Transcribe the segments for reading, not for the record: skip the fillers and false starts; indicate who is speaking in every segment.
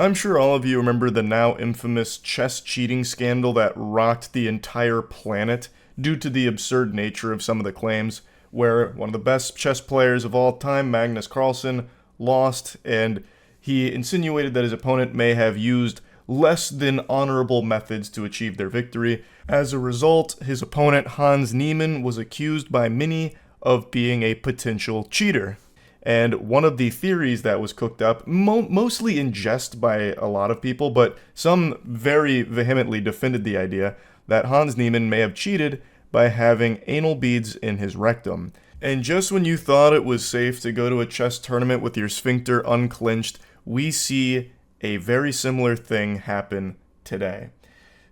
Speaker 1: I'm sure all of you remember the now infamous chess cheating scandal that rocked the entire planet due to the absurd nature of some of the claims, where one of the best chess players of all time, Magnus Carlsen, lost, and he insinuated that his opponent may have used less than honorable methods to achieve their victory. As a result, his opponent, Hans Niemann, was accused by many of being a potential cheater. And one of the theories that was cooked up, mostly in jest by a lot of people, but some very vehemently defended the idea that Hans Niemann may have cheated by having anal beads in his rectum. And just when you thought it was safe to go to a chess tournament with your sphincter unclenched, we see a very similar thing happen today.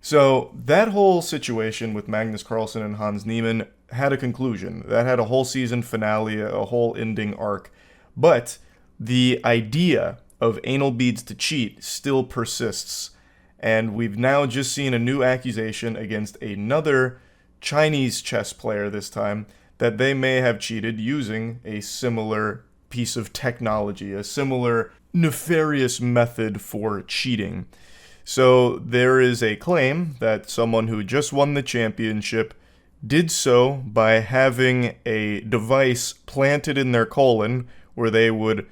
Speaker 1: So that whole situation with Magnus Carlsen and Hans Niemann had a conclusion. That had a whole season finale, a whole ending arc. But the idea of anal beads to cheat still persists. And we've now just seen a new accusation against another Chinese chess player this time that they may have cheated using a similar piece of technology, a similar nefarious method for cheating. So there is a claim that someone who just won the championship did so by having a device planted in their colon where they would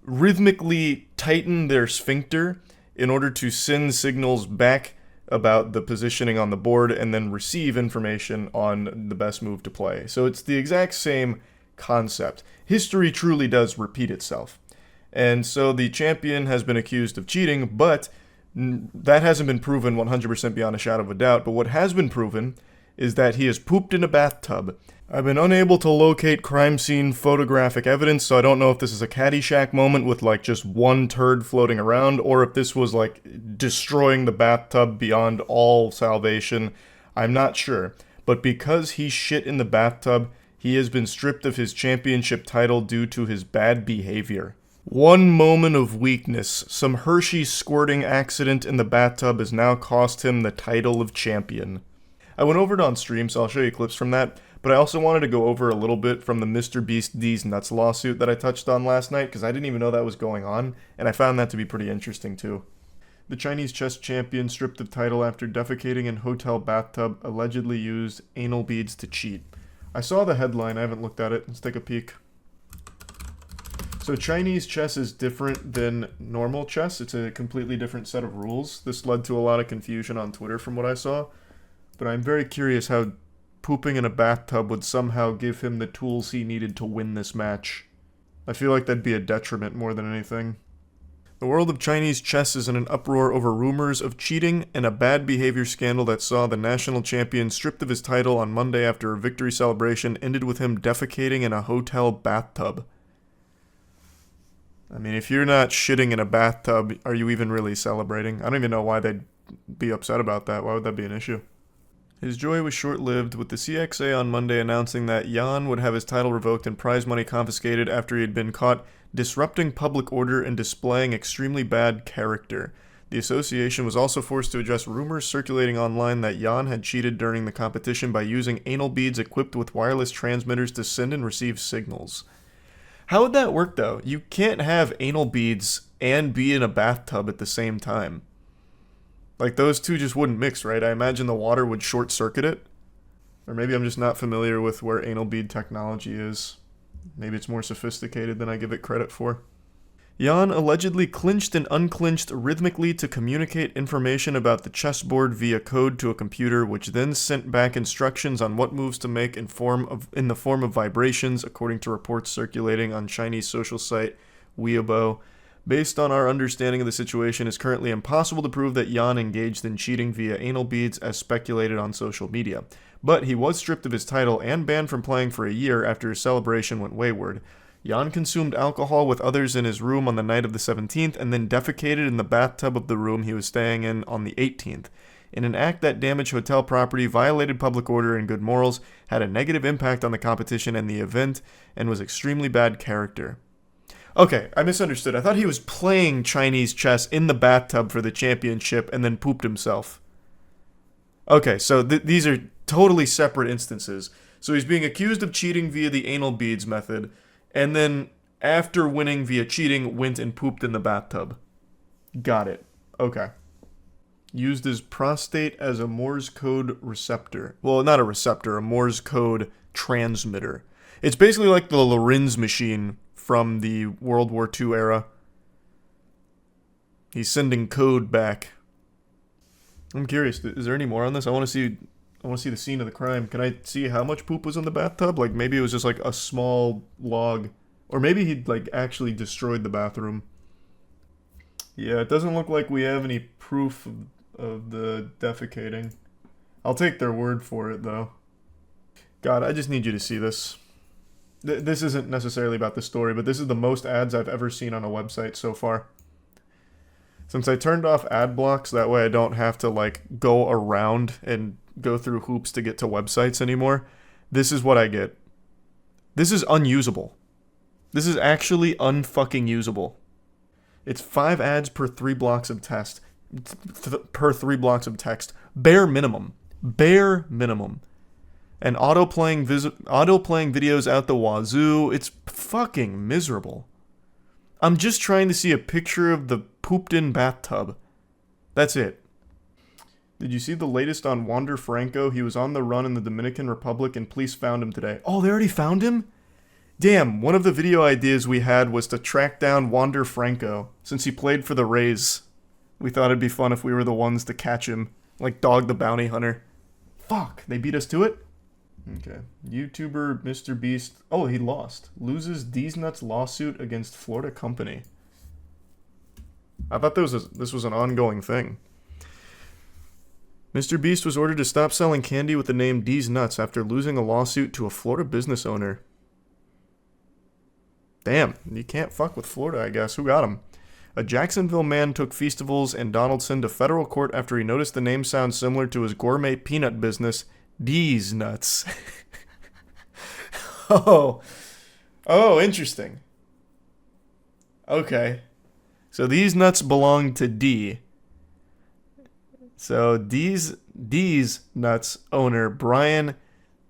Speaker 1: rhythmically tighten their sphincter in order to send signals back about the positioning on the board and then receive information on the best move to play. So it's the exact same concept. History truly does repeat itself. And so the champion has been accused of cheating, but that hasn't been proven 100% beyond a shadow of a doubt. But what has been proven is that he has pooped in a bathtub. I've been unable to locate crime scene photographic evidence, so I don't know if this is a Caddyshack moment with like just one turd floating around, or if this was like destroying the bathtub beyond all salvation. I'm not sure. But because he shit in the bathtub, he has been stripped of his championship title due to his bad behavior. One moment of weakness, some Hershey squirting accident in the bathtub has now cost him the title of champion. I went over it on stream, so I'll show you clips from that, but I also wanted to go over a little bit from the MrBeast D's Nuts lawsuit that I touched on last night, because I didn't even know that was going on, and I found that to be pretty interesting too. The Chinese chess champion stripped of title after defecating in hotel bathtub, allegedly used anal beads to cheat. I saw the headline, I haven't looked at it. Let's take a peek. So Chinese chess is different than normal chess. It's a completely different set of rules. This led to a lot of confusion on Twitter from what I saw. But I'm very curious how pooping in a bathtub would somehow give him the tools he needed to win this match. I feel like that'd be a detriment more than anything. The world of Chinese chess is in an uproar over rumors of cheating and a bad behavior scandal that saw the national champion stripped of his title on Monday after a victory celebration ended with him defecating in a hotel bathtub. I mean, if you're not shitting in a bathtub, are you even really celebrating? I don't even know why they'd be upset about that. Why would that be an issue? His joy was short-lived, with the CXA on Monday announcing that Yan would have his title revoked and prize money confiscated after he had been caught disrupting public order and displaying extremely bad character. The association was also forced to address rumors circulating online that Yan had cheated during the competition by using anal beads equipped with wireless transmitters to send and receive signals. How would that work, though? You can't have anal beads and be in a bathtub at the same time. Like, those two just wouldn't mix, right? I imagine the water would short-circuit it. Or maybe I'm just not familiar with where anal bead technology is. Maybe it's more sophisticated than I give it credit for. Yan allegedly clinched and unclinched rhythmically to communicate information about the chessboard via code to a computer, which then sent back instructions on what moves to make in the form of vibrations, according to reports circulating on Chinese social site Weibo. Based on our understanding of the situation, it's currently impossible to prove that Yan engaged in cheating via anal beads as speculated on social media. But he was stripped of his title and banned from playing for a year after his celebration went wayward. Yan consumed alcohol with others in his room on the night of the 17th and then defecated in the bathtub of the room he was staying in on the 18th. In an act that damaged hotel property, violated public order and good morals, had a negative impact on the competition and the event, and was extremely bad character. Okay, I misunderstood. I thought he was playing Chinese chess in the bathtub for the championship and then pooped himself. Okay, so these are totally separate instances. So he's being accused of cheating via the anal beads method, and then after winning via cheating, went and pooped in the bathtub. Got it. Okay. Used his prostate as a Morse code receptor. Well, not a receptor, a Morse code transmitter. It's basically like the Lorenz machine from the World War II era. He's sending code back. I'm curious, is there any more on this? I want to see the scene of the crime. Can I see how much poop was in the bathtub? Like maybe it was just like a small log, or maybe he'd like actually destroyed the bathroom. Yeah, it doesn't look like we have any proof of the defecating. I'll take their word for it though. God, I just need you to see this. This isn't necessarily about the story, but this is the most ads I've ever seen on a website so far. Since I turned off ad blocks, that way I don't have to like go around and go through hoops to get to websites anymore. This is what I get. This is unusable. This is actually unfucking usable. It's 5 ads per 3 blocks of text. Per 3 blocks of text. Bare minimum. Bare minimum. And auto-playing videos out the wazoo. It's fucking miserable. I'm just trying to see a picture of the pooped-in bathtub. That's it. Did you see the latest on Wander Franco? He was on the run in the Dominican Republic and police found him today. Oh, they already found him? Damn, one of the video ideas we had was to track down Wander Franco, since he played for the Rays. We thought it'd be fun if we were the ones to catch him, like Dog the Bounty Hunter. Fuck, they beat us to it? Okay. YouTuber MrBeast. Oh, he lost. Loses D's Nuts lawsuit against Florida company. I thought this was an ongoing thing. MrBeast was ordered to stop selling candy with the name D's Nuts after losing a lawsuit to a Florida business owner. Damn, you can't fuck with Florida, I guess. Who got him? A Jacksonville man took Feastables and Donaldson to federal court after he noticed the name sounds similar to his gourmet peanut business, D's Nuts. Oh, interesting. Okay. So these nuts belong to D. So D's Nuts owner Brian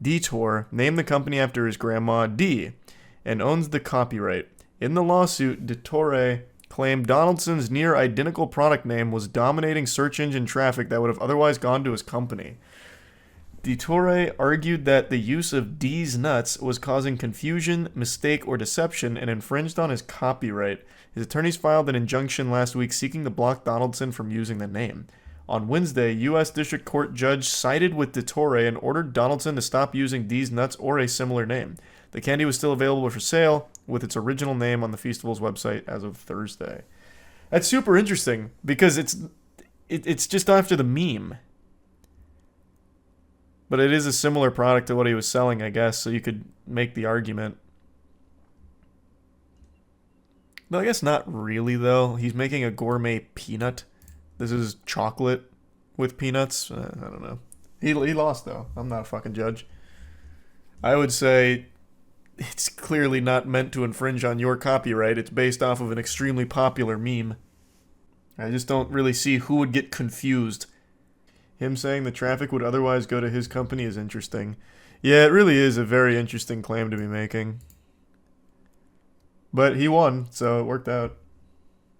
Speaker 1: Detour named the company after his grandma D and owns the copyright. In the lawsuit, Detour claimed Donaldson's near identical product name was dominating search engine traffic that would have otherwise gone to his company. Detour argued that the use of D's Nuts was causing confusion, mistake, or deception and infringed on his copyright. His attorneys filed an injunction last week seeking to block Donaldson from using the name. On Wednesday, U.S. District Court judge sided with Detour and ordered Donaldson to stop using D's Nuts or a similar name. The candy was still available for sale with its original name on the Feastables website as of Thursday. That's super interesting because it's just after the meme. But it is a similar product to what he was selling, I guess, so you could make the argument. No, I guess not really, though. He's making a gourmet peanut. This is chocolate with peanuts. I don't know. He lost, though. I'm not a fucking judge. I would say it's clearly not meant to infringe on your copyright. It's based off of an extremely popular meme. I just don't really see who would get confused. Him saying the traffic would otherwise go to his company is interesting. Yeah, it really is a very interesting claim to be making. But he won, so it worked out.